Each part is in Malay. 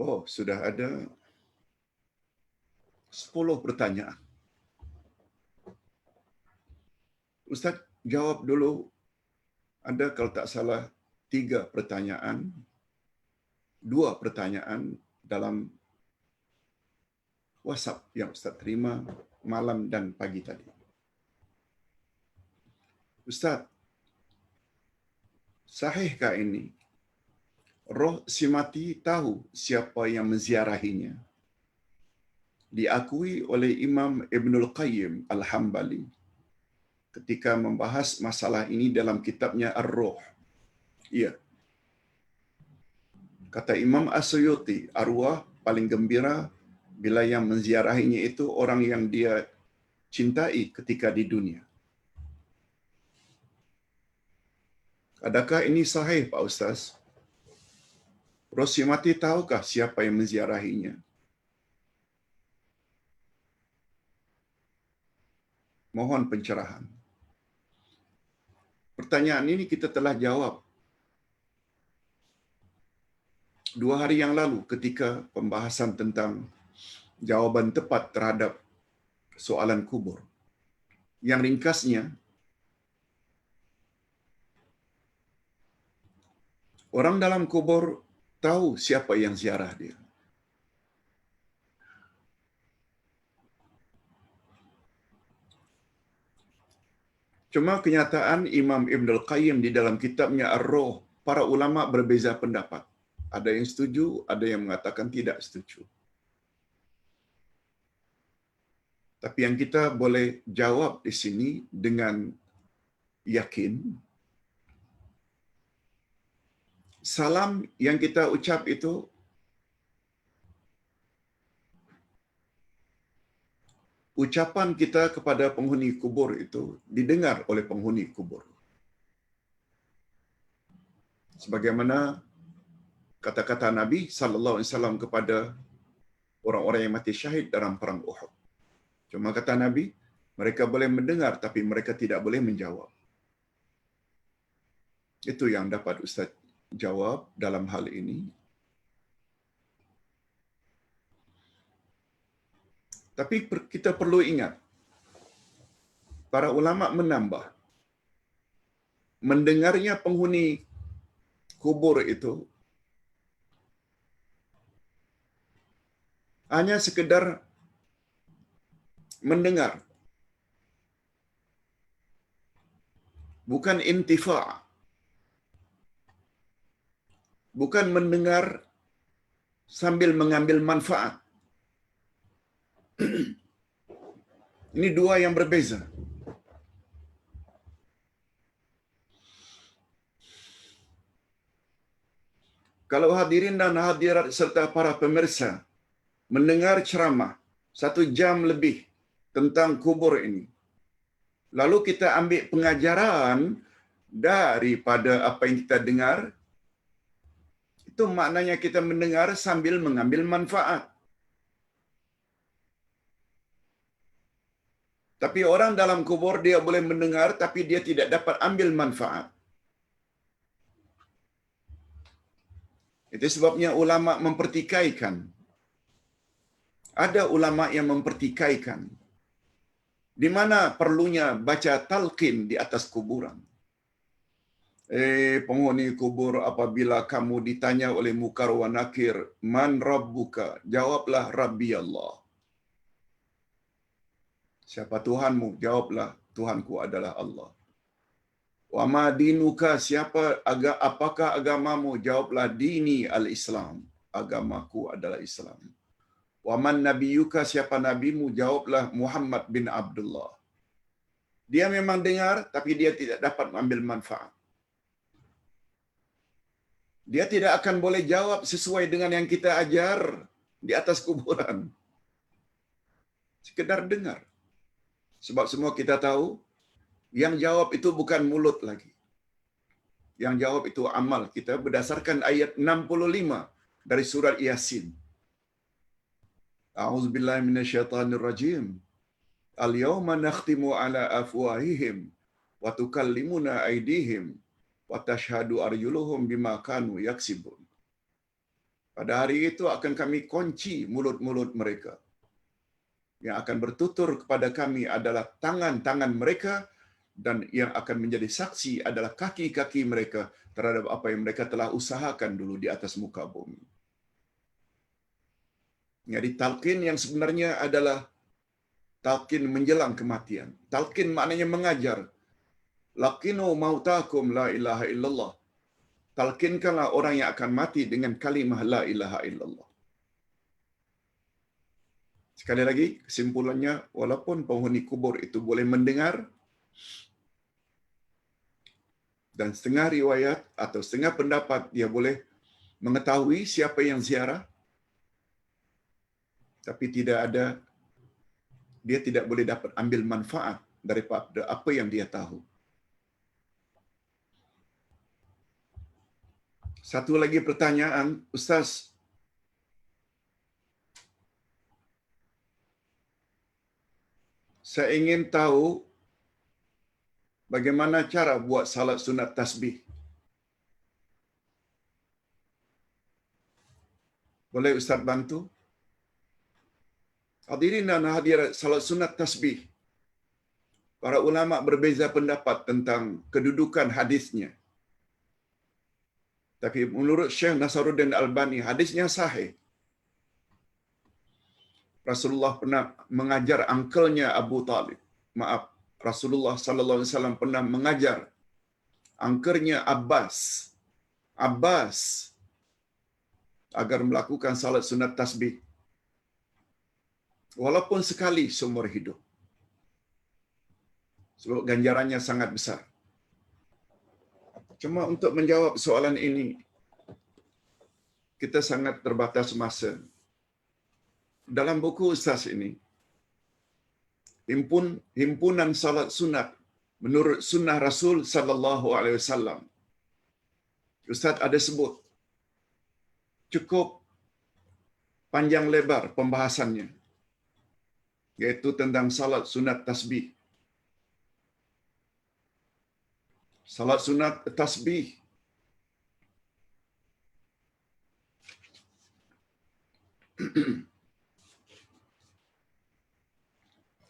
Oh, sudah ada 10 pertanyaan. Ustaz jawab dulu. Ada kalau tak salah 3 pertanyaan, 2 pertanyaan dalam WhatsApp yang Ustaz terima malam dan pagi tadi. Ustaz, sahihkah ini? Roh si mati tahu siapa yang menziarahinya. Diakui oleh Imam Ibnul Qayyim Al-Hambali ketika membahas masalah ini dalam kitabnya Ar-Ruh. Ya. Kata Imam As-Suyuti, arwah paling gembira bila yang menziarahinya itu orang yang dia cintai ketika di dunia. Adakah ini sahih, Pak Ustaz? Roh si mati tahukah siapa yang menziarahinya? Mohon pencerahan. Pertanyaan ini kita telah jawab 2 hari yang lalu ketika pembahasan tentang jawapan tepat terhadap soalan kubur. Yang ringkasnya, orang dalam kubur tahu siapa yang ziarah dia. Cuma kenyataan Imam Ibnul Qayyim di dalam kitabnya Ar-Ruh, para ulama berbeza pendapat. Ada yang setuju, ada yang mengatakan tidak setuju. Tapi yang kita boleh jawab di sini dengan yakin, salam yang kita ucap itu ucapan kita kepada penghuni kubur itu didengar oleh penghuni kubur. Sebagaimana kata-kata Nabi sallallahu alaihi wasallam kepada orang-orang yang mati syahid dalam perang Uhud. Cuma kata Nabi, mereka boleh mendengar tapi mereka tidak boleh menjawab. Itu yang dapat Ustaz jawab dalam hal ini. Tapi kita perlu ingat, para ulama menambah, mendengarnya penghuni kubur itu hanya sekedar mendengar, bukan intifa', bukan mendengar sambil mengambil manfaat. Ini 2 yang berbeza. Kalau hadirin dan hadirat serta para pemirsa mendengar ceramah 1 jam lebih tentang kubur ini, lalu kita ambil pengajaran daripada apa yang kita dengar, itu maknanya kita mendengar sambil mengambil manfaat. Tapi orang dalam kubur dia boleh mendengar tapi dia tidak dapat ambil manfaat. Itu sebabnya ulama mempertikaikan. Ada ulama yang mempertikaikan di mana perlunya baca talqin di atas kuburan. Penghuni kubur, apabila kamu ditanya oleh Munkar wa Nakir, man rabbuka? Jawablah Rabbi Allah. Siapa Tuhanmu? Jawablah Tuhanku adalah Allah. Wa ma dinuka? Apakah agamamu? Jawablah dini al-Islam. Agamaku adalah Islam. Wa man nabiyuka? Siapa nabimu? Jawablah Muhammad bin Abdullah. Dia memang dengar tapi dia tidak dapat mengambil manfaat. Dia tidak akan boleh jawab sesuai dengan yang kita ajar di atas kuburan. Sekedar dengar. Sebab semua kita tahu, yang jawab itu bukan mulut lagi. Yang jawab itu amal kita berdasarkan ayat 65 dari surat Yasin. A'udzubillahi minasyaitonirrajim. Al-yawma nakhtimu ala afwahihim wa tukallimuna aydihim wa tashhadu arjuluhum bima kanu yaksibun. Pada hari itu akan kami kunci mulut-mulut mereka. Yang akan bertutur kepada kami adalah tangan-tangan mereka, dan yang akan menjadi saksi adalah kaki-kaki mereka terhadap apa yang mereka telah usahakan dulu di atas muka bumi. Jadi talqin yang sebenarnya adalah talqin menjelang kematian. Talqin maknanya mengajar. Laqinu mautakum la ilaha illallah. Talqinkanlah orang yang akan mati dengan kalimah la ilaha illallah. Sekali lagi, kesimpulannya, walaupun penghuni kubur itu boleh mendengar, dan setengah riwayat atau setengah pendapat dia boleh mengetahui siapa yang ziarah, tapi dia tidak boleh dapat ambil manfaat daripada apa yang dia tahu. Satu lagi pertanyaan, Ustaz. Saya ingin tahu bagaimana cara buat salat sunat tasbih. Boleh Ustaz bantu? Hadirin dan hadirat, salat sunat tasbih. Para ulama berbeza pendapat tentang kedudukan hadisnya. Tapi menurut Syekh Nasaruddin Albani, hadisnya sahih. Rasulullah pernah mengajar angkelnya Abu Talib. Rasulullah sallallahu alaihi wasallam pernah mengajar angkernya Abbas agar melakukan salat sunat tasbih walaupun sekali seumur hidup. Sebab ganjarannya sangat besar. Cuma untuk menjawab soalan ini, kita sangat terbatas masa. Dalam buku Ustaz ini, himpunan salat sunat menurut sunnah Rasul sallallahu alaihi wasallam. Ustaz ada sebut cukup panjang lebar pembahasannya, yaitu tentang salat sunat tasbih. Salat sunat tasbih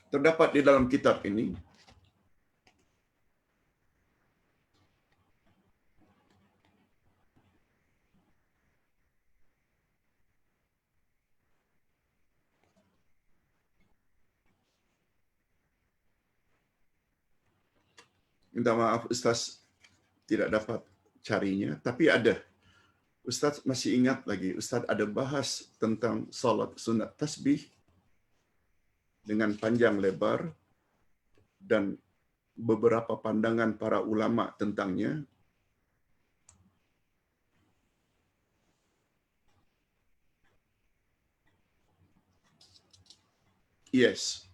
terdapat di dalam kitab ini. Minta maaf Ustaz tidak dapat carinya, tapi ada. Ustaz masih ingat lagi, Ustaz ada bahas tentang salat sunat tasbih dengan panjang lebar dan beberapa pandangan para ulama tentangnya. Yes.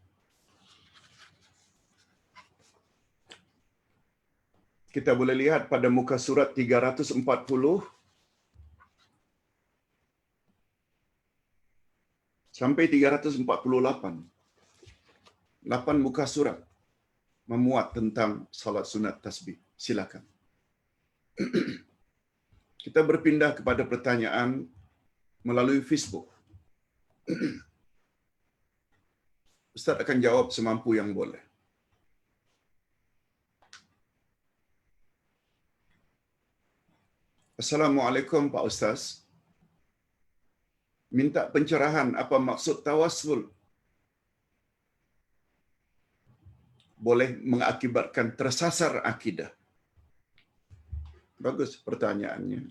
Kita boleh lihat pada muka surat 340 sampai 348. 8 muka surat memuat tentang salat sunat tasbih. Silakan. Kita berpindah kepada pertanyaan melalui Facebook. Ustaz akan jawab semampu yang boleh. Assalamualaikum Pak Ustaz. Minta pencerahan apa maksud tawassul. Boleh mengakibatkan tersasar akidah. Bagus pertanyaannya.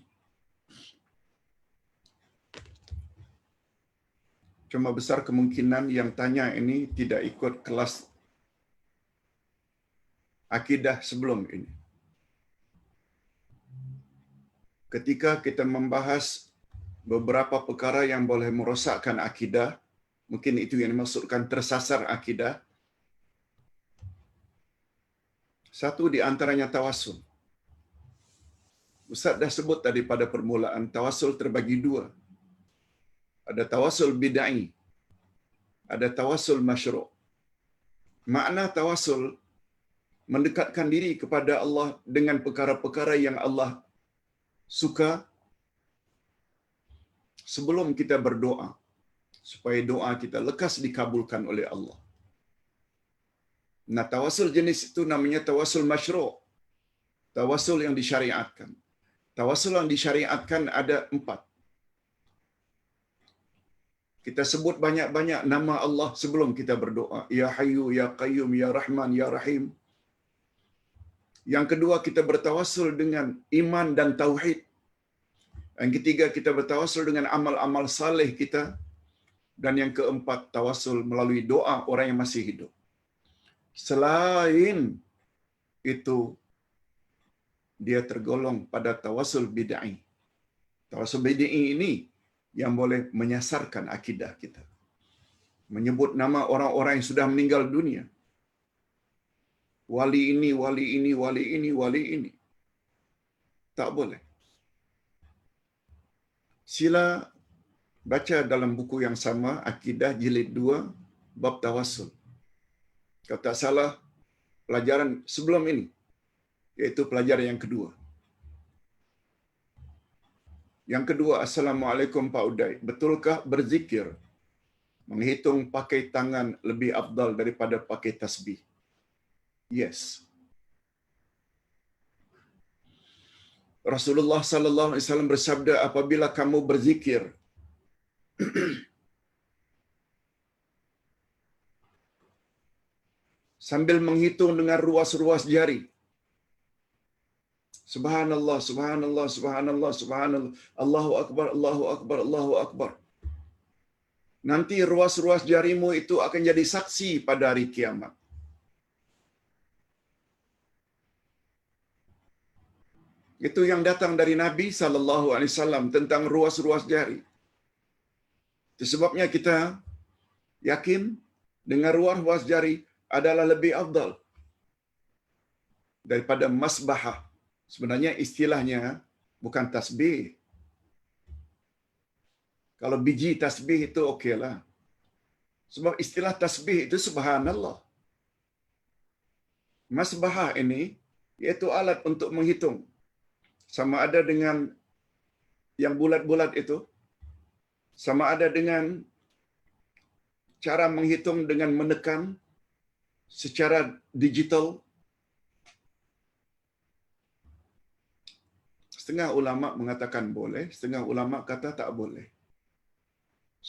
Cuma besar kemungkinan yang tanya ini tidak ikut kelas akidah sebelum ini. Ketika kita membahas beberapa perkara yang boleh merosakkan akidah, mungkin itu yang dimaksudkan tersasar akidah. Satu di antaranya tawassul. Ustaz dah sebut tadi pada permulaan, tawassul terbagi dua. Ada tawassul bid'ai, ada tawassul masyru'. Makna tawassul mendekatkan diri kepada Allah dengan perkara-perkara yang Allah suka, sebelum kita berdoa supaya doa kita lekas dikabulkan oleh Allah. Nah, tawasul jenis itu namanya tawasul masyru'. Tawasul yang disyariatkan. Tawasul yang disyariatkan ada 4. Kita sebut banyak-banyak nama Allah sebelum kita berdoa. Ya Hayyu, Ya Qayyum, Ya Rahman, Ya Rahim. Yang kedua, kita bertawasul dengan iman dan tauhid. Yang ketiga, kita bertawasul dengan amal-amal saleh kita. Dan yang keempat, tawasul melalui doa orang yang masih hidup. Selain itu, dia tergolong pada tawasul bid'ah. Tawasul bid'ah ini yang boleh menyasarkan akidah kita. Menyebut nama orang-orang yang sudah meninggal dunia. Wali ini, wali ini, wali ini, wali ini. Tak boleh. Sila baca dalam buku yang sama, Akidah Jilid 2, bab tawasul. Kalau tak salah, pelajaran sebelum ini, iaitu pelajaran yang kedua. Yang kedua, Assalamualaikum Pak Uday. Betulkah berzikir menghitung pakai tangan lebih afdal daripada pakai tasbih? Yes. Rasulullah sallallahu alaihi wasallam bersabda, apabila kamu berzikir sambil menghitung dengan ruas-ruas jari, Subhanallah, Subhanallah, Subhanallah, Subhanallah, Allahu Akbar, Allahu Akbar, Allahu Akbar. Nanti ruas-ruas jarimu itu akan jadi saksi pada hari kiamat. Itu yang datang dari Nabi sallallahu alaihi wasallam tentang ruas-ruas jari. Itu sebabnya kita yakin dengan ruas-ruas jari adalah lebih afdal daripada masbahah. Sebenarnya istilahnya bukan tasbih. Kalau biji tasbih itu okeylah. Sebab istilah tasbih itu subhanallah. Masbahah ini iaitu alat untuk menghitung. Sama ada dengan yang bulat-bulat itu, sama ada dengan cara menghitung dengan menekan secara digital. Setengah ulama mengatakan boleh, setengah ulama kata tak boleh.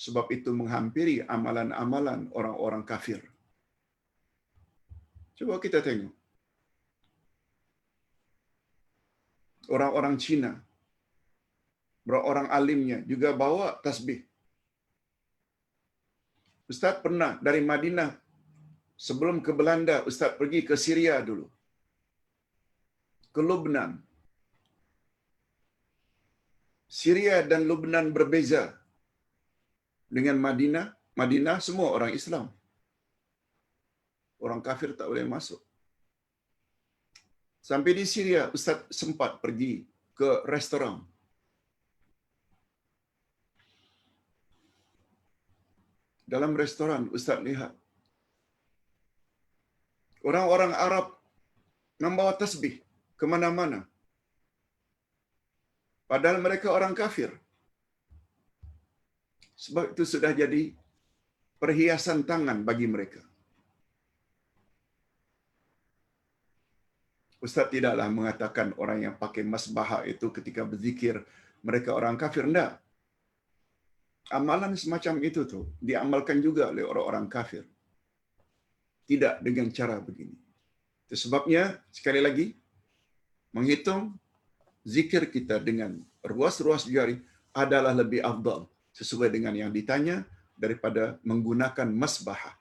Sebab itu menghampiri amalan-amalan orang-orang kafir. Coba kita tengok. Orang-orang Cina, orang alimnya juga bawa tasbih. Ustaz pernah dari Madinah, sebelum ke Belanda, Ustaz pergi ke Syria dulu. Ke Lebanon. Syria dan Lebanon berbeza dengan Madinah. Madinah semua orang Islam. Orang kafir tak boleh masuk. Sampai di Syria, Ustaz sempat pergi ke restoran. Dalam restoran, Ustaz lihat orang-orang Arab membawa tasbih ke mana-mana. Padahal mereka orang kafir. Sebab itu sudah jadi perhiasan tangan bagi mereka. Ustaz tidaklah mengatakan orang yang pakai masbahah itu ketika berzikir mereka orang kafir. Tidak. Amalan semacam itu tuh diamalkan juga oleh orang-orang kafir. Tidak dengan cara begini. Itu sebabnya, sekali lagi, menghitung zikir kita dengan ruas-ruas jari adalah lebih afdal sesuai dengan yang ditanya daripada menggunakan masbahah.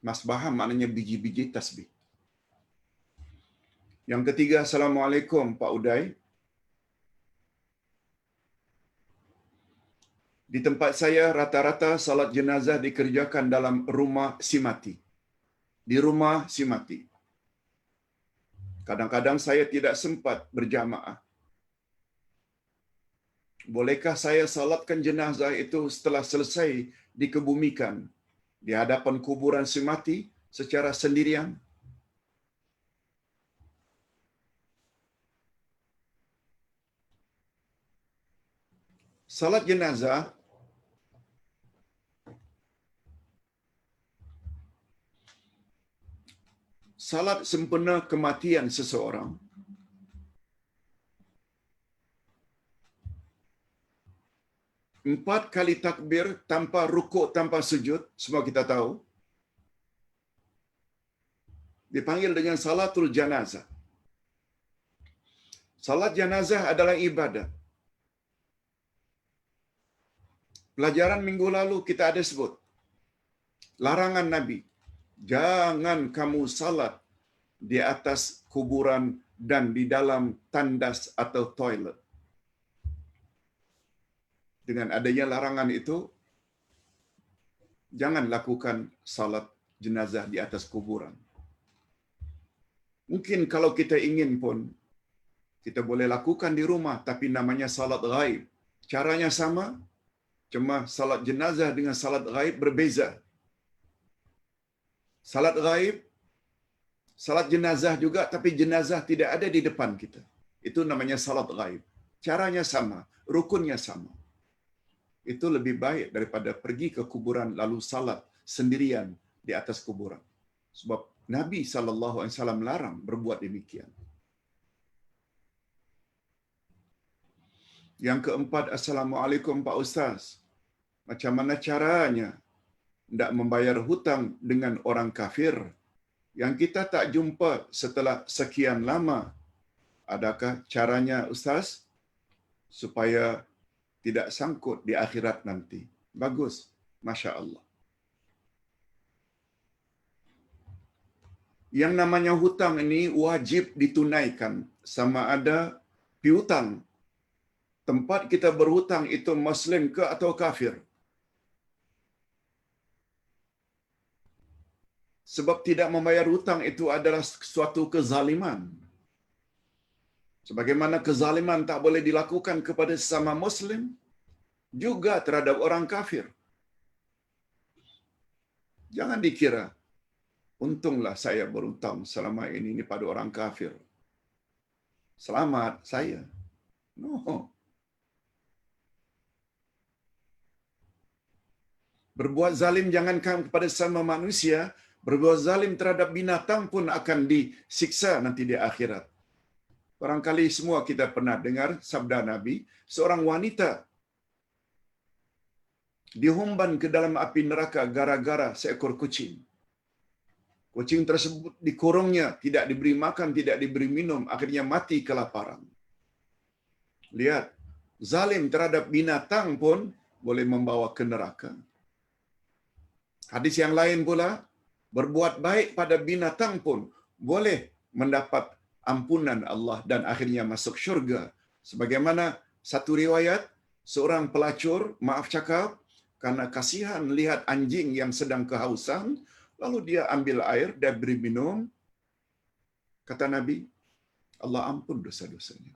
Masbahah maknanya biji-biji tasbih. Yang ketiga, Assalamualaikum Pak Uday. Di tempat saya rata-rata salat jenazah dikerjakan dalam rumah si mati. Di rumah si mati. Kadang-kadang saya tidak sempat berjamaah. Bolehkah saya salatkan jenazah itu setelah selesai dikebumikan di hadapan kuburan si mati secara sendirian? Salat jenazah salat sempena kematian seseorang. Empat kali takbir tanpa rukuk, tanpa sujud, semua kita tahu. Dipanggil dengan salatul janazah. Salat janazah adalah ibadah. Pelajaran minggu lalu kita ada sebut. Larangan Nabi. Jangan kamu salat di atas kuburan dan di dalam tandas atau toilet. Dengan adanya larangan itu, jangan lakukan salat jenazah di atas kuburan. Mungkin kalau kita ingin pun, kita boleh lakukan di rumah, tapi namanya salat ghaib. Caranya sama, cuma salat jenazah dengan salat ghaib berbeza. Salat ghaib, salat jenazah juga, tapi jenazah tidak ada di depan kita. Itu namanya salat ghaib. Caranya sama, rukunnya sama. Itu lebih baik daripada pergi ke kuburan lalu salat sendirian di atas kuburan. Sebab Nabi SAW larang berbuat demikian. Yang keempat, Assalamualaikum Pak Ustaz. Macam mana caranya tidak membayar hutang dengan orang kafir yang kita tak jumpa setelah sekian lama? Adakah caranya Ustaz supaya tidak sangkut di akhirat nanti? Bagus, Masya Allah. Yang namanya hutang ini wajib ditunaikan, sama ada piutang. Tempat kita berhutang itu Muslim ke atau kafir. Sebab tidak membayar hutang itu adalah suatu kezaliman. Sebagaimana kezaliman tak boleh dilakukan kepada sesama Muslim, juga terhadap orang kafir. Jangan dikira, untunglah saya berhutang selama ini pada orang kafir. Selamat saya. No. Berbuat zalim jangankan kepada sesama manusia, berbuat zalim terhadap binatang pun akan disiksa nanti di akhirat. Barangkali semua kita pernah dengar sabda Nabi, seorang wanita dihumban ke dalam api neraka gara-gara seekor kucing. Kucing tersebut dikurungnya, tidak diberi makan, tidak diberi minum, akhirnya mati kelaparan. Lihat, zalim terhadap binatang pun boleh membawa ke neraka. Hadis yang lain pula, berbuat baik pada binatang pun boleh mendapat ampunan Allah dan akhirnya masuk syurga. Sebagaimana satu riwayat, seorang pelacur, maaf cakap, karena kasihan lihat anjing yang sedang kehausan, lalu dia ambil air, dia beri minum. Kata Nabi, Allah ampun dosa-dosanya.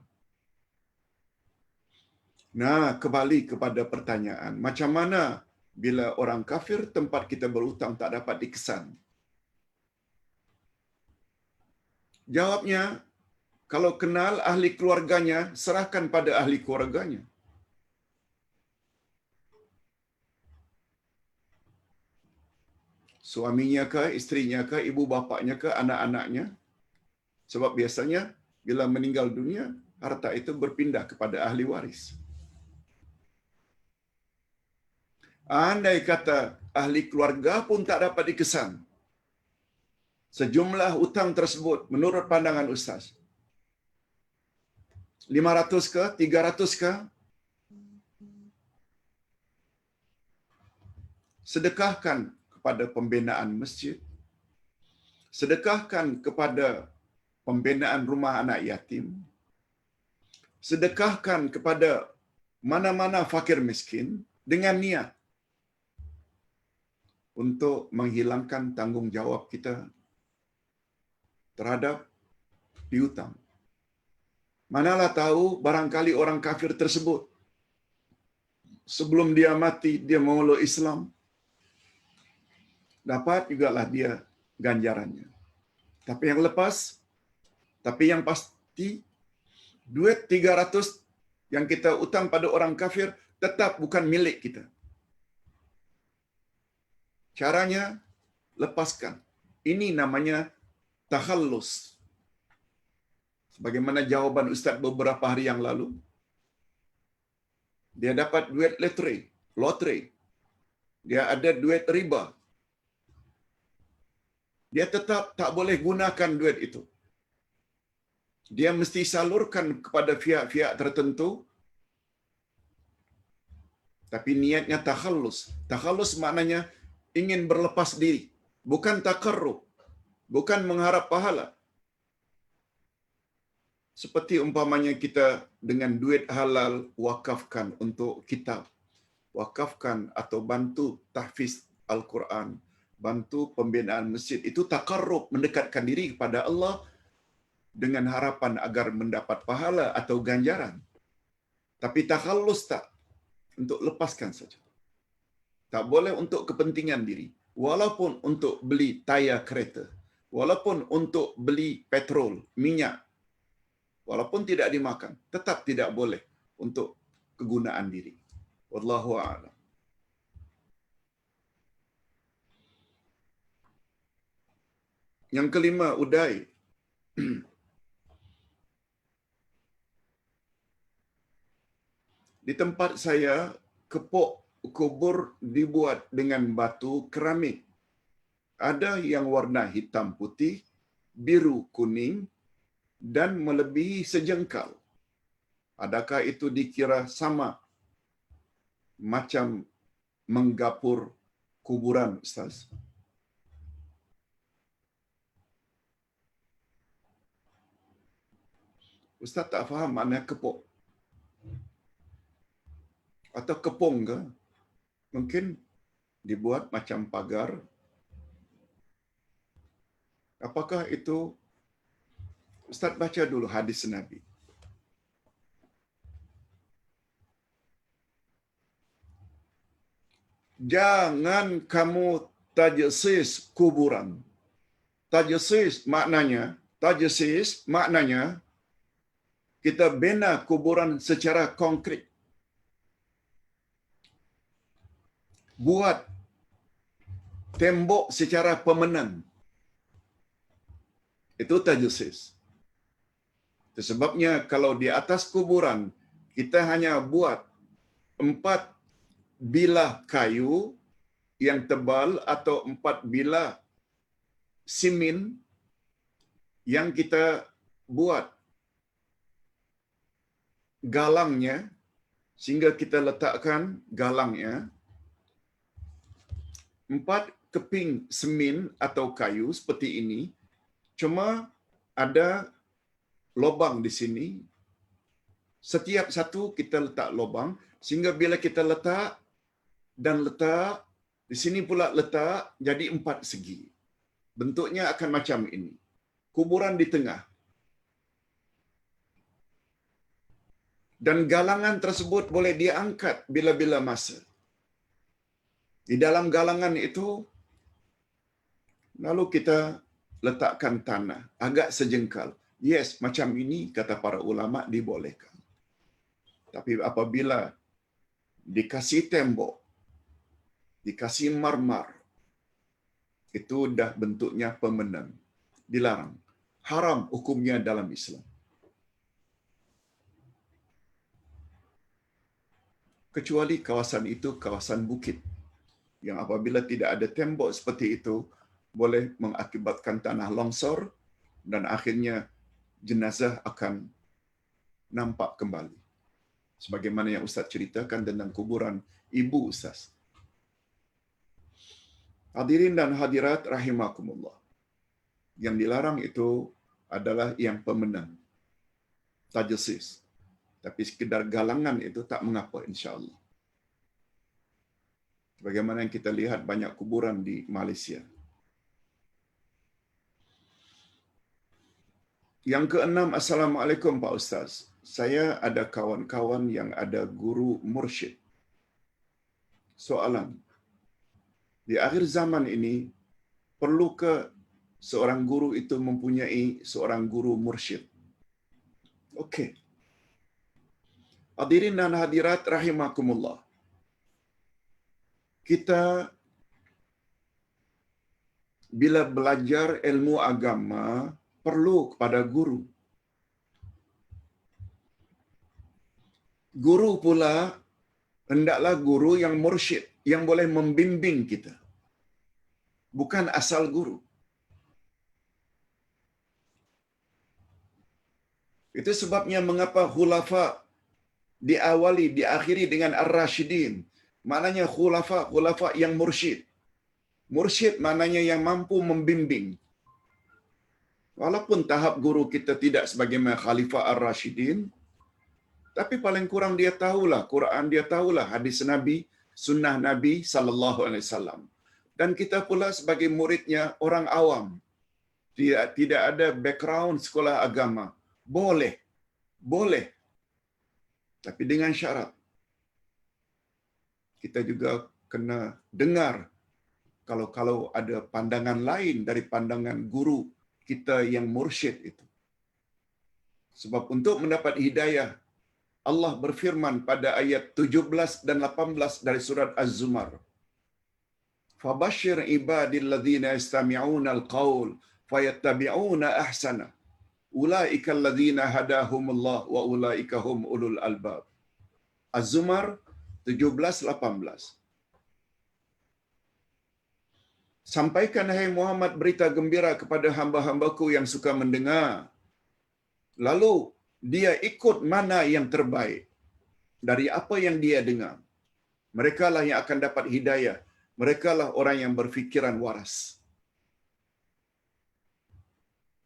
Nah, kembali kepada pertanyaan, macam mana bila orang kafir tempat kita berhutang tak dapat dikesan? Jawabnya, kalau kenal ahli keluarganya, serahkan pada ahli keluarganya. Suaminya ke, istrinya ke, ibu bapaknya ke, anak-anaknya. Sebab biasanya bila meninggal dunia, harta itu berpindah kepada ahli waris. Andai kata ahli keluarga pun tak dapat dikesan, sejumlah hutang tersebut menurut pandangan Ustaz, 500 ke, 300 ke, sedekahkan kepada pembinaan masjid, sedekahkan kepada pembinaan rumah anak yatim, sedekahkan kepada mana-mana fakir miskin dengan niat untuk menghilangkan tanggungjawab kita terhadap piutang. Manalah tahu barangkali orang kafir tersebut sebelum dia mati dia memeluk Islam, dapat jugalah dia ganjarannya. Tapi yang lepas, tapi yang pasti duit 300 yang kita utang pada orang kafir tetap bukan milik kita. Caranya lepaskan. Ini namanya takhallus. Sebagaimana jawaban Ustaz beberapa hari yang lalu, dia dapat duit loteri. Dia ada duit riba. Dia tetap tak boleh gunakan duit itu. Dia mesti salurkan kepada pihak-pihak tertentu, tapi niatnya takhallus. Takhallus maknanya ingin berlepas diri, bukan takarrub, bukan mengharap pahala. Seperti umpamanya kita dengan duit halal wakafkan untuk kitab, wakafkan atau bantu tahfiz Al-Quran, bantu pembinaan masjid, itu takarrub, mendekatkan diri kepada Allah dengan harapan agar mendapat pahala atau ganjaran. Tapi takhallus tak, untuk lepaskan saja. Tak boleh untuk kepentingan diri, walaupun untuk beli tayar kereta, walaupun untuk beli petrol, minyak, walaupun tidak dimakan, tetap tidak boleh untuk kegunaan diri. Wallahu a'lam. Yang kelima, udai. Di tempat saya, kepok kubur dibuat dengan batu keramik. Ada yang warna hitam putih, biru kuning, dan melebihi sejengkal. Adakah itu dikira sama macam menggapur kuburan, Ustaz? Ustaz tak faham makna kepok. Atau kepong ke? Mungkin dibuat macam pagar. Apakah itu? Ustaz baca dulu hadis Nabi. Jangan kamu tajsis kuburan. Tajsis maknanya kita bina kuburan secara konkret. Buat tembok secara permanen. Itu tajsis. Itu sebabnya kalau di atas kuburan kita hanya buat 4 bilah kayu yang tebal atau 4 bilah simen yang kita buat galangnya, sehingga kita letakkan galangnya, 4 keping semen atau kayu seperti ini, cuma ada lubang di sini. Setiap satu kita letak lubang, sehingga bila kita letak dan letak, di sini pula letak, jadi 4 segi. Bentuknya akan macam ini. Kuburan di tengah. Dan galangan tersebut boleh diangkat bila-bila masa. Di dalam galangan itu, lalu kita letakkan tanah, agak sejengkal. Yes, macam ini, kata para ulama, dibolehkan. Tapi apabila dikasih tembok, dikasih marmar, itu dah bentuknya permanen. Dilarang. Haram hukumnya dalam Islam. Kecuali kawasan itu kawasan bukit, yang apabila tidak ada tembok seperti itu, boleh mengakibatkan tanah longsor dan akhirnya jenazah akan nampak kembali. Sebagaimana yang Ustaz ceritakan tentang kuburan ibu Ustaz. Hadirin dan hadirat rahimakumullah. Yang dilarang itu adalah yang permanen. Tajsis. Tapi sekedar galangan itu tak mengapa, insya-Allah. Bagaimana yang kita lihat banyak kuburan di Malaysia. Yang keenam, Assalamualaikum Pak Ustaz. Saya ada kawan-kawan yang ada guru mursyid. Soalan, di akhir zaman ini, perlukah seorang guru itu mempunyai seorang guru mursyid? Okey. Hadirin dan hadirat rahimakumullah. Kita bila belajar ilmu agama perlu kepada guru. Guru pula hendaklah guru yang mursyid, yang boleh membimbing kita. Bukan asal guru. Itu sebabnya mengapa khulafa diakhiri dengan ar-rasyidin. Maknanya khulafa yang mursyid. Mursyid maknanya yang mampu membimbing. Walaupun tahap guru kita tidak sebagaimana khalifah ar-rasyidin, tapi paling kurang dia tahulah Quran, dia tahulah hadis Nabi, sunnah Nabi sallallahu alaihi wasallam. Dan kita pula sebagai muridnya orang awam, tidak ada background sekolah agama, boleh, tapi dengan syarat kita juga kena dengar kalau ada pandangan lain dari pandangan guru kita yang mursyid itu. Sebab untuk mendapat hidayah, Allah berfirman pada ayat 17 dan 18 dari surat Az-Zumar. Fabashshir ibadil ladzina yastami'una al-qaul fayattabi'una ahsana. Ulaika alladzina hadahumullah wa ulaika hum ulul albab. Az-Zumar 17-18. Sampaikan hai Muhammad berita gembira kepada hamba-hambaku yang suka mendengar. Lalu dia ikut mana yang terbaik dari apa yang dia dengar. Mereka lah yang akan dapat hidayah. Mereka lah orang yang berfikiran waras.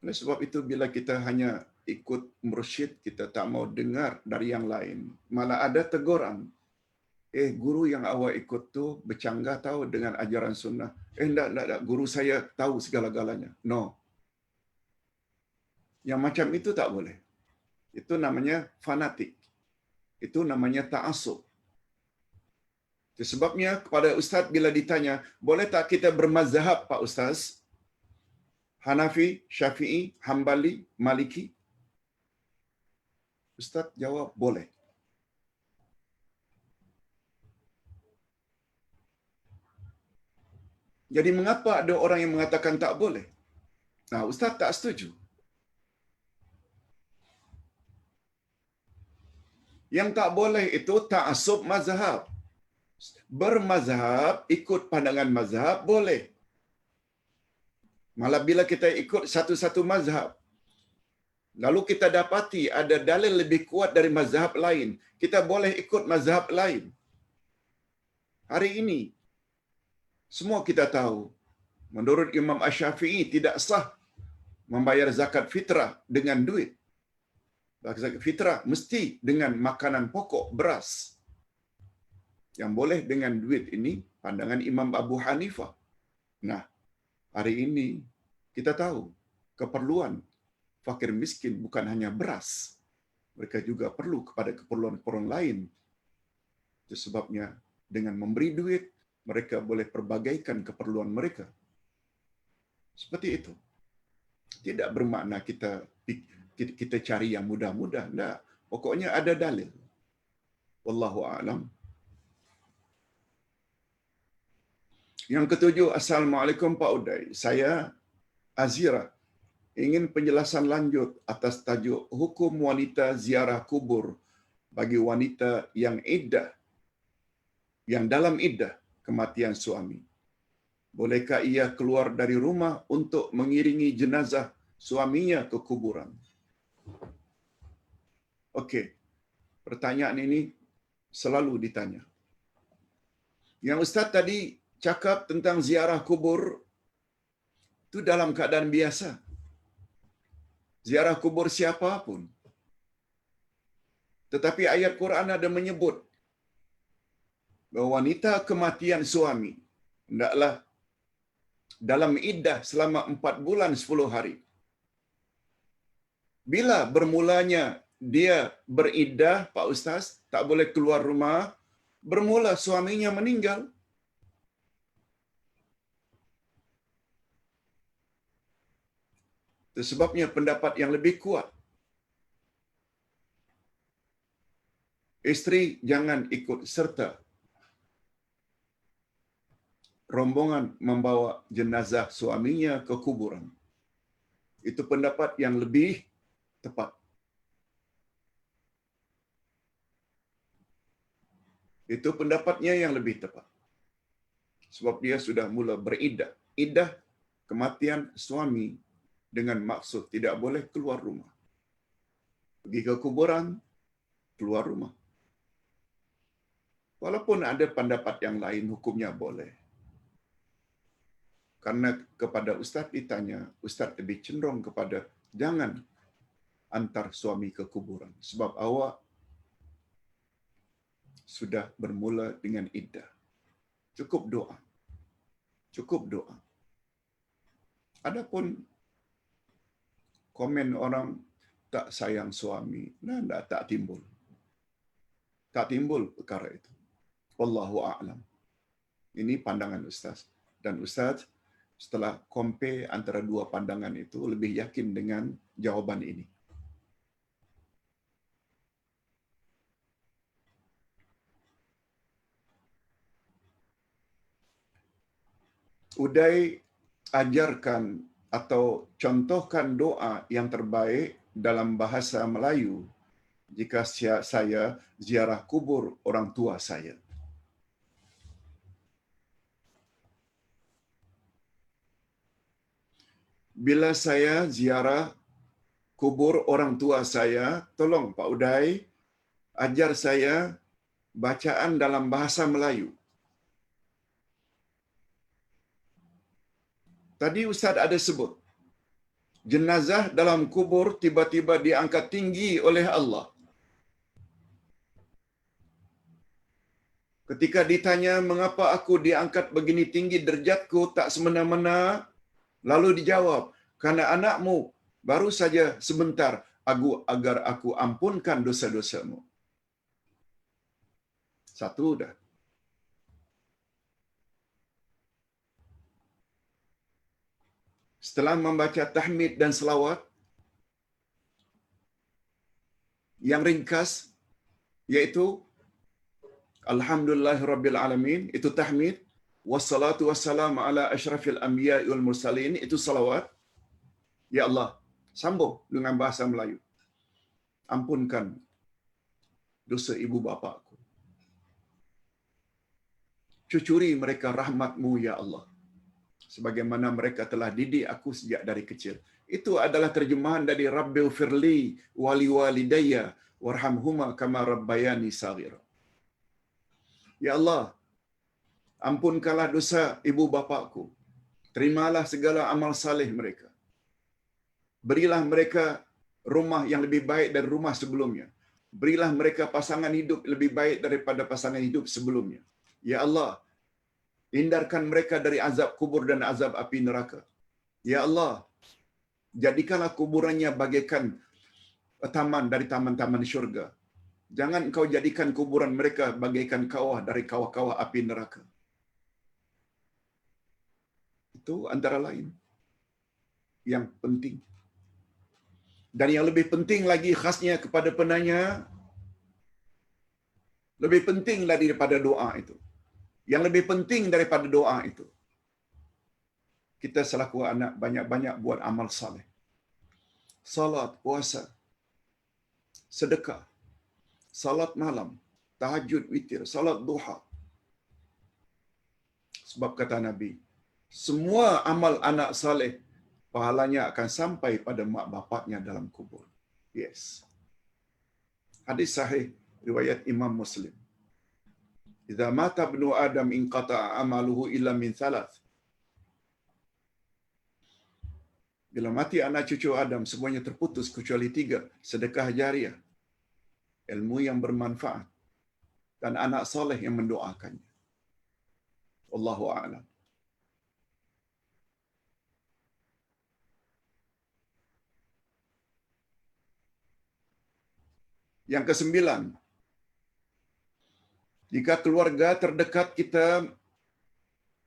Oleh sebab itu bila kita hanya ikut mursyid, kita tak mau dengar dari yang lain. Malah ada teguran. Guru yang awak ikut tu bercanggah tahu dengan ajaran sunnah. Tak. Guru saya tahu segala-galanya. No. Yang macam itu tak boleh. Itu namanya fanatik. Itu namanya ta'assub. Itu sebabnya kepada ustaz bila ditanya, boleh tak kita bermazhab Pak Ustaz? Hanafi, Syafi'i, Hambali, Maliki? Ustaz jawab, boleh. Jadi mengapa ada orang yang mengatakan tak boleh? Nah, ustaz tak setuju. Yang tak boleh itu ta'assub mazhab. Bermazhab, ikut pandangan mazhab, boleh. Malah bila kita ikut satu-satu mazhab, lalu kita dapati ada dalil lebih kuat dari mazhab lain, kita boleh ikut mazhab lain. Hari ini, semua kita tahu, menurut Imam Asy-Syafi'i tidak sah membayar zakat fitrah dengan duit. Zakat fitrah mesti dengan makanan pokok, beras. Yang boleh dengan duit ini pandangan Imam Abu Hanifah. Nah, hari ini kita tahu keperluan fakir miskin bukan hanya beras. Mereka juga perlu kepada keperluan-keperluan lain. Itu sebabnya dengan memberi duit, mereka boleh perbagaikan keperluan mereka. Seperti itu. Tidak bermakna kita cari yang mudah-mudah. Tak. Pokoknya ada dalil. Wallahu a'lam. Yang ketujuh, Assalamualaikum Pak Uday. Saya Azira ingin penjelasan lanjut atas tajuk hukum wanita ziarah kubur bagi wanita yang dalam iddah kematian suami. Bolehkah ia keluar dari rumah untuk mengiringi jenazah suaminya ke kuburan? Okey. Pertanyaan ini selalu ditanya. Yang Ustaz tadi cakap tentang ziarah kubur itu dalam keadaan biasa. Ziarah kubur siapa pun. Tetapi ayat Quran ada menyebut bahawa wanita kematian suami hendaklah dalam iddah selama 4 bulan 10 hari. Bila bermulanya dia beriddah, Pak Ustaz, tak boleh keluar rumah, bermula suaminya meninggal. Itu sebabnya pendapat yang lebih kuat Isteri jangan ikut serta rombongan membawa jenazah suaminya ke kuburan. Itu pendapat yang lebih tepat. Itu pendapatnya yang lebih tepat. Sebab dia sudah mula beriddah. Iddah kematian suami dengan maksud tidak boleh keluar rumah. Pergi ke kuburan, keluar rumah. Walaupun ada pendapat yang lain, hukumnya boleh. Karena kepada Ustaz ditanya, Ustaz lebih cenderung kepada jangan antar suami ke kuburan. Sebab awak sudah bermula dengan iddah. Cukup doa. Cukup doa. Adapun komen orang tak sayang suami, nah, tak timbul. Tak timbul perkara itu. Wallahu a'lam. Ini pandangan Ustaz. Dan Ustaz setelah compare antara dua pandangan itu lebih yakin dengan jawaban ini. Uday ajarkan atau contohkan doa yang terbaik dalam bahasa Melayu jika saya ziarah kubur orang tua saya. Bila saya ziarah kubur orang tua saya, tolong Pak Uday ajar saya bacaan dalam bahasa Melayu. Tadi Ustaz ada sebut, jenazah dalam kubur tiba-tiba diangkat tinggi oleh Allah. Ketika ditanya mengapa aku diangkat begini tinggi derjatku tak semena-mena, lalu dijawab, karena anakmu baru saja sebentar agar aku ampunkan dosa-dosamu. Satu dah. Setelah membaca tahmid dan selawat, yang ringkas, yaitu Alhamdulillahirabbil alamin, itu tahmid, wassalatu wassalamu ala asyrafil anbiya'i wal mursalin, itu salawat. Ya Allah, sambung dengan bahasa Melayu. Ampunkan dosa ibu bapakku. Cucuri mereka rahmat-Mu ya Allah. Sebagaimana mereka telah didik aku sejak dari kecil. Itu adalah terjemahan dari Rabbil firli wali walidayya warhamhuma kama rabbayani saghira. Ya Allah, ampunkanlah dosa ibu bapakku. Terimalah segala amal saleh mereka. Berilah mereka rumah yang lebih baik dari rumah sebelumnya. Berilah mereka pasangan hidup lebih baik daripada pasangan hidup sebelumnya. Ya Allah, hindarkan mereka dari azab kubur dan azab api neraka. Ya Allah, jadikanlah kuburannya bagaikan taman dari taman-taman syurga. Jangan Engkau jadikan kuburan mereka bagaikan kawah dari kawah-kawah api neraka. Itu antara lain yang penting. Dan yang lebih penting lagi khasnya kepada penanya, lebih penting lagi daripada doa itu. Yang lebih penting daripada doa itu, kita selaku anak banyak-banyak buat amal saleh. Salat, puasa, sedekah, salat malam, tahajud, witir, salat duha. Sebab kata Nabi, semua amal anak saleh pahalanya akan sampai pada mak bapaknya dalam kubur. Yes. Hadis sahih riwayat Imam Muslim. Idza mata ibnu Adam inqata'a amaluhu illa min thalath. Bila mati anak cucu Adam, semuanya terputus kecuali 3. Sedekah jariah, ilmu yang bermanfaat, dan anak soleh yang mendoakannya. Wallahu a'lam. Yang ke-9, jika keluarga terdekat kita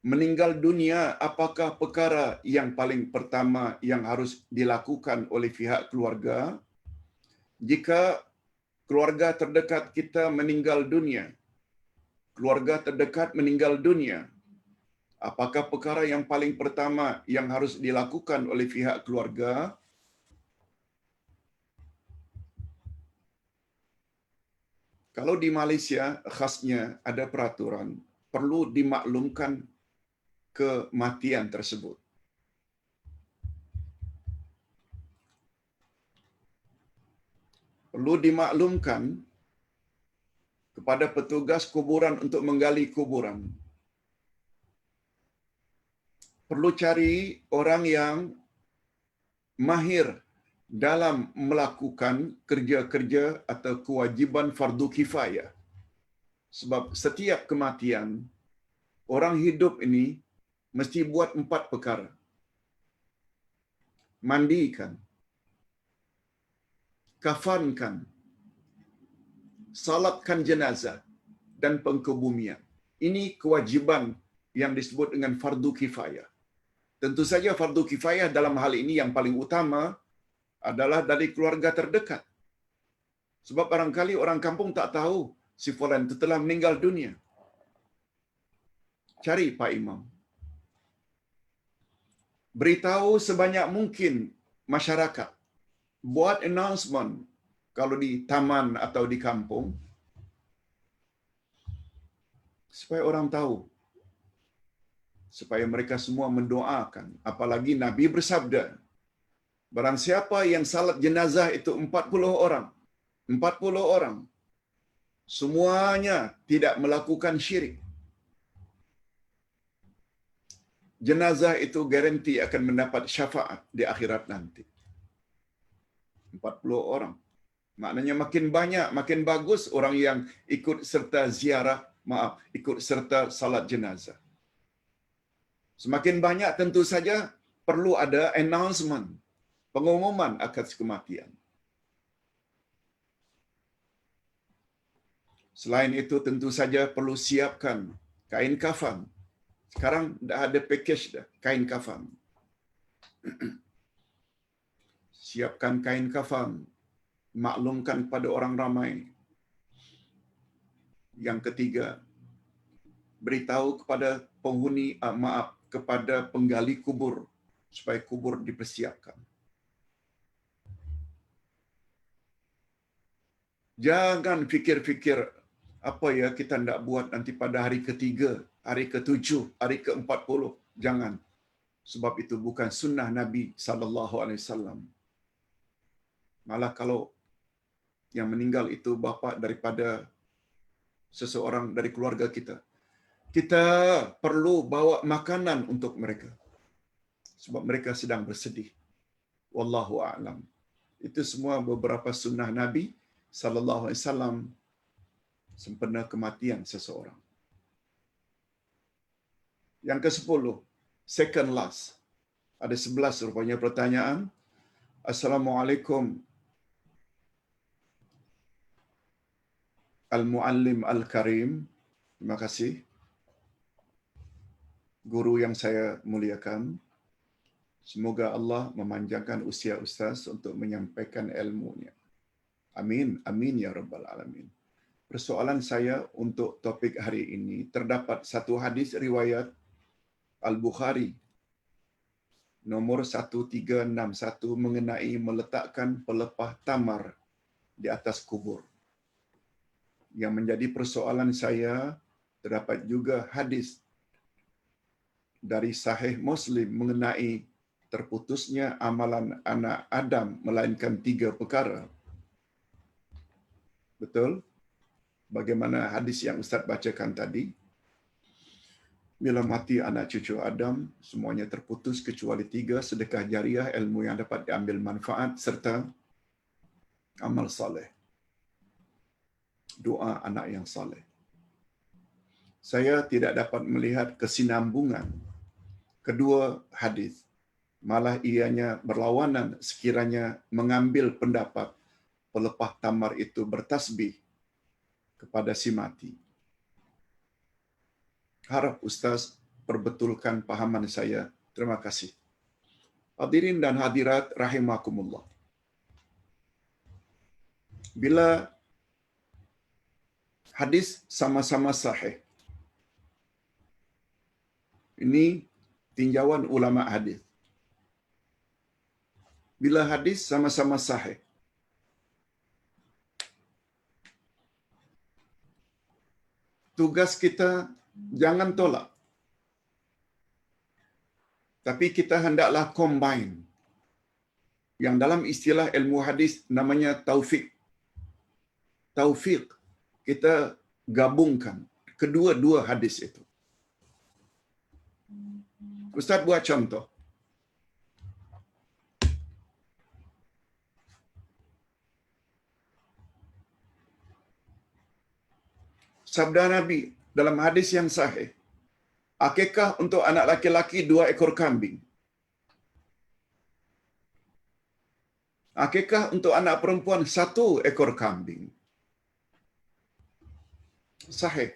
meninggal dunia, apakah perkara yang paling pertama yang harus dilakukan oleh pihak keluarga? Jika keluarga terdekat kita meninggal dunia, keluarga terdekat meninggal dunia, apakah perkara yang paling pertama yang harus dilakukan oleh pihak keluarga? Kalau di Malaysia khasnya ada peraturan perlu dimaklumkan kematian tersebut. Perlu dimaklumkan kepada petugas kuburan untuk menggali kuburan. Perlu cari orang yang mahir dalam melakukan kerja-kerja atau kewajiban fardu kifayah. Sebab setiap kematian, orang hidup ini mesti buat 4 perkara. Mandikan, kafankan, salatkan jenazah, dan pengkebumian. Ini kewajiban yang disebut dengan fardu kifayah. Tentu saja fardu kifayah dalam hal ini yang paling utama adalah dari keluarga terdekat. Sebab barangkali orang kampung tak tahu si fulan itu telah meninggal dunia. Cari Pak Imam. Beritahu sebanyak mungkin masyarakat. Buat announcement kalau di taman atau di kampung supaya orang tahu. Supaya mereka semua mendoakan. Apalagi Nabi bersabda, barang siapa yang salat jenazah itu 40 orang. 40 orang. Semuanya tidak melakukan syirik. Jenazah itu garanti akan mendapat syafaat di akhirat nanti. 40 orang. Maknanya makin banyak, makin bagus orang yang ikut serta ziarah, ikut serta salat jenazah. Semakin banyak tentu saja perlu ada announcement, pengumuman akan kematian. Selain itu tentu saja perlu siapkan kain kafan. Sekarang dah ada package dah, kain kafan. Siapkan kain kafan, maklumkan kepada orang ramai. Yang ketiga, beritahu kepada penghuni, kepada penggali kubur supaya kubur dipersiapkan. Jangan fikir-fikir apa ya kita hendak buat nanti pada hari ketiga, hari ke-7, hari ke-40. Jangan. Sebab itu bukan sunnah Nabi sallallahu alaihi wasallam. Malah kalau yang meninggal itu bapa daripada seseorang dari keluarga kita, kita perlu bawa makanan untuk mereka. Sebab mereka sedang bersedih. Wallahu a'lam. Itu semua beberapa sunnah Nabi sallallahu alaihi wasallam sempena kematian seseorang. Yang ke-10, second last. Ada 11 rupanya pertanyaan. Assalamualaikum Al-Muallim Al-Karim. Terima kasih. Guru yang saya muliakan. Semoga Allah memanjangkan usia Ustaz untuk menyampaikan ilmunya. Amin. Amin ya Rabbal Alamin. Persoalan saya untuk topik hari ini, terdapat satu hadis riwayat Al-Bukhari nomor 1361 mengenai meletakkan pelepah tamar di atas kubur. Yang menjadi persoalan saya, terdapat juga hadis dari Sahih Muslim mengenai terputusnya amalan anak Adam melainkan 3 perkara. Betul? Bagaimana hadis yang Ustaz bacakan tadi? Bila mati anak cucu Adam, semuanya terputus kecuali 3, sedekah jariah, ilmu yang dapat diambil manfaat, serta amal saleh. Doa anak yang saleh. Saya tidak dapat melihat kesinambungan kedua hadis. Malah ianya berlawanan sekiranya mengambil pendapat pelepah tamar itu bertasbih kepada si mati. Harap Ustaz perbetulkan pahaman saya. Terima kasih. Hadirin dan hadirat rahimakumullah. Bila hadis sama-sama sahih. Ini tinjauan ulama hadis. Bila hadis sama-sama sahih, tugas kita jangan tolak. Tapi kita hendaklah combine. Yang dalam istilah ilmu hadis namanya taufik. Taufik. Kita gabungkan kedua-dua hadis itu. Ustaz buat contoh. Sabda Nabi dalam hadis yang sahih, akikah untuk anak laki-laki 2 ekor kambing. Akikah untuk anak perempuan 1 ekor kambing. Sahih.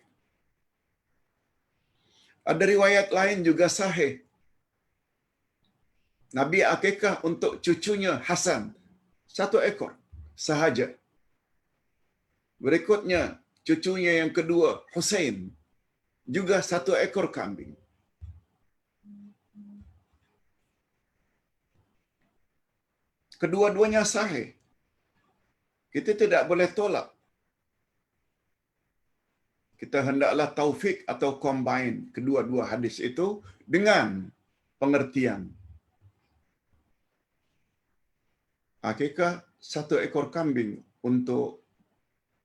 Ada riwayat lain juga sahih. Nabi akikah untuk cucunya Hasan 1 ekor sahaja. Berikutnya cucunya yang kedua Husain juga 1 ekor kambing. Kedua-duanya sahih. Kita tidak boleh tolak. Kita hendaklah taufik atau combine kedua-dua hadis itu dengan pengertian. Akikah 1 ekor kambing untuk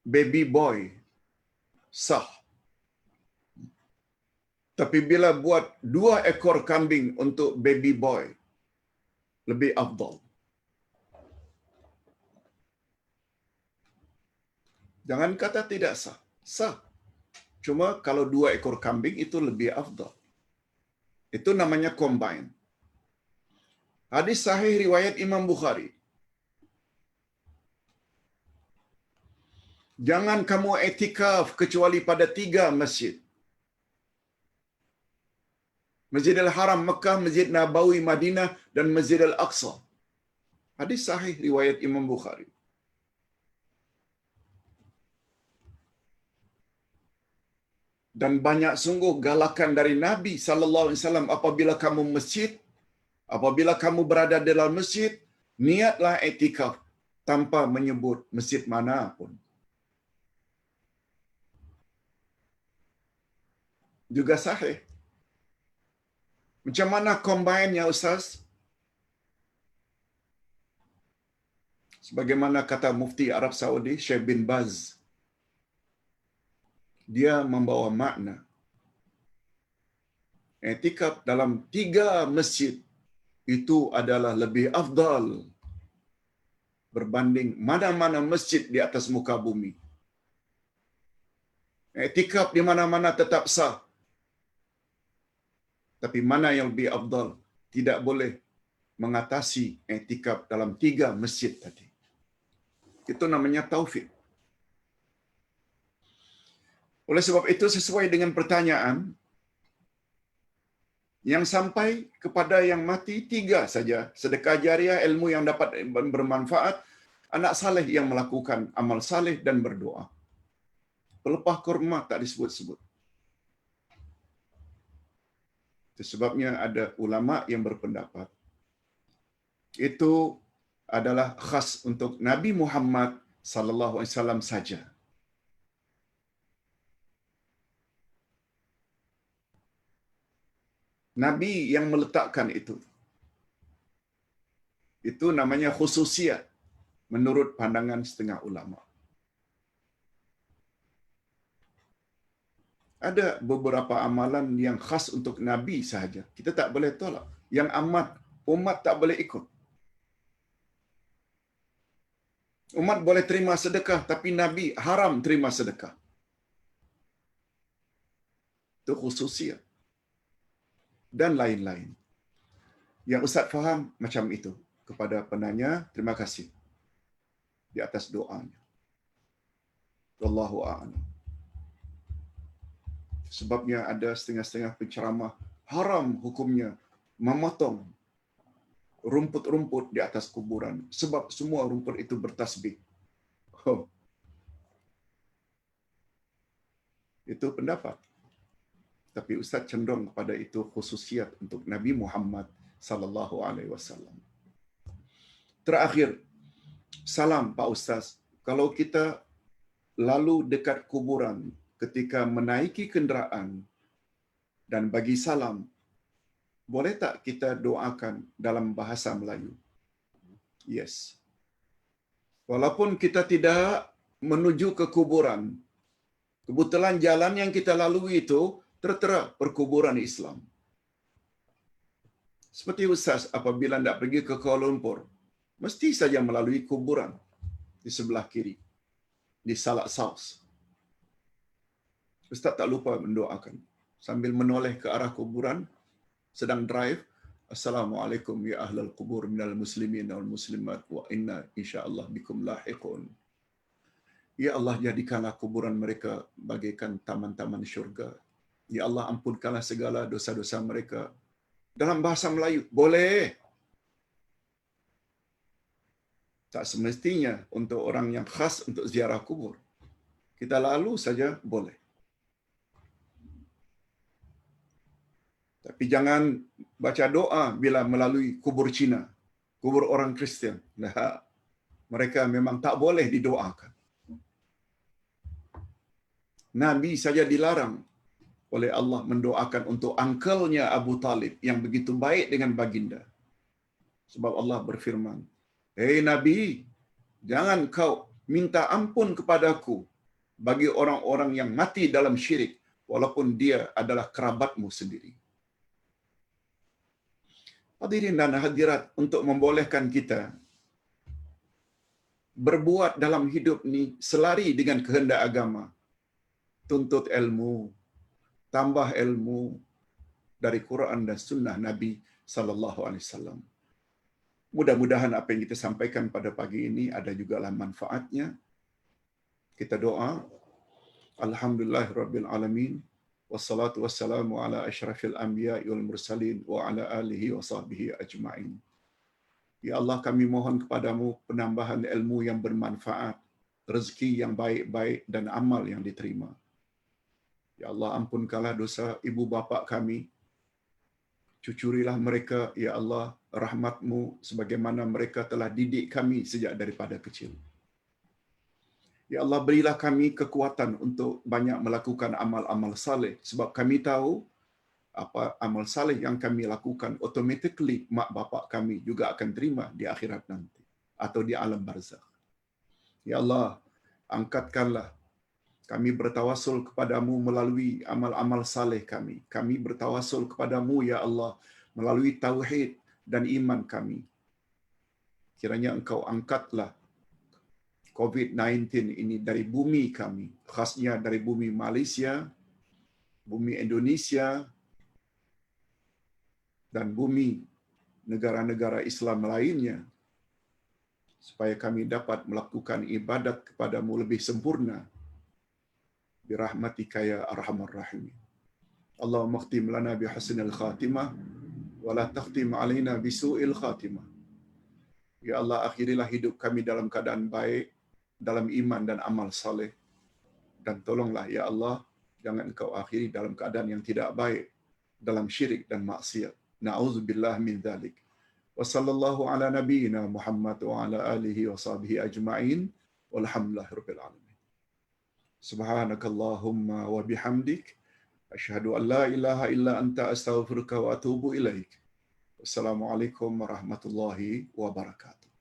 baby boy sah. Tapi bila buat 2 ekor kambing untuk baby boy, lebih afdal. Jangan kata tidak sah. Sah. Cuma kalau 2 ekor kambing itu lebih afdal. Itu namanya combine. Hadis sahih riwayat Imam Bukhari. Jangan kamu i'tikaf kecuali pada 3 masjid. Masjidil Haram Mekah, Masjid Nabawi Madinah dan Masjidil Aqsa. Hadis sahih riwayat Imam Bukhari. Dan banyak sungguh galakan dari Nabi sallallahu alaihi wasallam, apabila kamu masjid, apabila kamu berada di dalam masjid, niatlah i'tikaf tanpa menyebut masjid mana pun. Juga sahih. Macam mana combine ya Ustaz? Sebagaimana kata Mufti Arab Saudi Syekh bin Baz, dia membawa makna i'tikaf dalam 3 masjid itu adalah lebih afdal berbanding mana-mana masjid di atas muka bumi. I'tikaf di mana-mana tetap sah. Tapi mana yang lebih afdal? Tidak boleh mengatasi i'tikaf dalam 3 masjid tadi. Itu namanya taufik. Oleh sebab itu, sesuai dengan pertanyaan, yang sampai kepada yang mati 3 saja. Sedekah jariah, ilmu yang dapat bermanfaat, anak saleh yang melakukan amal saleh dan berdoa. Pelepah kurma tak disebut-sebut. Itu sebabnya ada ulama yang berpendapat itu adalah khas untuk Nabi Muhammad sallallahu alaihi wasallam saja. Nabi yang meletakkan itu. Itu namanya khususiat menurut pandangan setengah ulama. Ada beberapa amalan yang khas untuk Nabi sahaja. Kita tak boleh tolak. Yang umat tak boleh ikut. Umat boleh terima sedekah, tapi Nabi haram terima sedekah. Itu khususiat. Dan lain-lain. Yang Ustaz faham macam itu. Kepada penanya, terima kasih. Di atas doanya. Wallahu a'lam. Sebabnya ada setengah-setengah penceramah haram hukumnya memotong rumput-rumput di atas kuburan. Sebab semua rumput itu bertasbih. Oh. itu pendapat. Tapi Ustaz cenderung kepada itu khususiat untuk Nabi Muhammad sallallahu alaihi wasallam. Terakhir, salam Pak Ustaz. Kalau kita lalu dekat kuburan ketika menaiki kenderaan dan bagi salam, boleh tak kita doakan dalam bahasa Melayu? Yes. Walaupun kita tidak menuju ke kuburan, kebetulan jalan yang kita lalui itu tertera perkuburan Islam. Seperti Ustaz apabila hendak pergi ke Kuala Lumpur, mesti saja melalui kuburan di sebelah kiri, di Salak South. Ustaz tak lupa mendoakan. Sambil menoleh ke arah kuburan, sedang drive, Assalamualaikum ya ahlal kubur minal muslimin wal muslimat wa inna insyaallah bikum lahiqun. Ya Allah, jadikanlah kuburan mereka bagaikan taman-taman syurga. Ya Allah, ampunkanlah segala dosa-dosa mereka. Dalam bahasa Melayu, boleh. Tak semestinya untuk orang yang khas untuk ziarah kubur. Kita lalu saja boleh. Tapi jangan baca doa bila melalui kubur Cina, kubur orang Kristian. Nah, mereka memang tak boleh didoakan. Nabi saja dilarang oleh Allah mendoakan untuk angkelnya Abu Talib yang begitu baik dengan baginda. Sebab Allah berfirman, "Hei Nabi, jangan kau minta ampun kepadaku bagi orang-orang yang mati dalam syirik, walaupun dia adalah kerabatmu sendiri." Hadirin dan hadirat, untuk membolehkan kita berbuat dalam hidup ni selari dengan kehendak agama, tuntut ilmu, tambah ilmu dari Quran dan sunnah Nabi sallallahu alaihi wasallam. Mudah-mudahan apa yang kita sampaikan pada pagi ini ada jugalah manfaatnya. Kita doa, alhamdulillahirabbil alamin, wassalatu wassalamu ala asyrafil anbiya'i wal mursalin wa ala alihi wa sahbihi ajma'in. Ya Allah, kami mohon kepadamu penambahan ilmu yang bermanfaat, rezeki yang baik-baik dan amal yang diterima. Ya Allah, ampunkanlah dosa ibu bapa kami. Cucurilah mereka, ya Allah, rahmat-Mu sebagaimana mereka telah didik kami sejak daripada kecil. Ya Allah, berilah kami kekuatan untuk banyak melakukan amal-amal saleh, sebab kami tahu apa amal saleh yang kami lakukan automatically mak bapak kami juga akan terima di akhirat nanti atau di alam barzakh. Ya Allah, angkatkanlah kami bertawasul kepadamu melalui amal-amal saleh kami. Kami bertawasul kepadamu, ya Allah, melalui tauhid dan iman kami. Kiranya Engkau angkatlah COVID-19 ini dari bumi kami, khasnya dari bumi Malaysia, bumi Indonesia, dan bumi negara-negara Islam lainnya, supaya kami dapat melakukan ibadat kepadamu lebih sempurna. Birahmatika ya arhamar rahimin. Allahumma khtim lana bihusnil khatimah wa la takhtim alaina bisu'il khatimah. Ya Allah, akhirilah hidup kami dalam keadaan baik, dalam iman dan amal saleh. Dan tolonglah ya Allah, jangan Engkau akhiri dalam keadaan yang tidak baik, dalam syirik dan maksiat. Na'udzubillah min dzalik. Wa sallallahu ala nabiyyina Muhammad wa ala alihi wa sahbihi ajma'in. Walhamdulillahirabbil alamin. Subhanakallahumma wa bihamdik, asyhadu an la ilaha illa anta astaghfiruka wa atubu ilaik. Wassalamualaikum warahmatullahi wabarakatuh.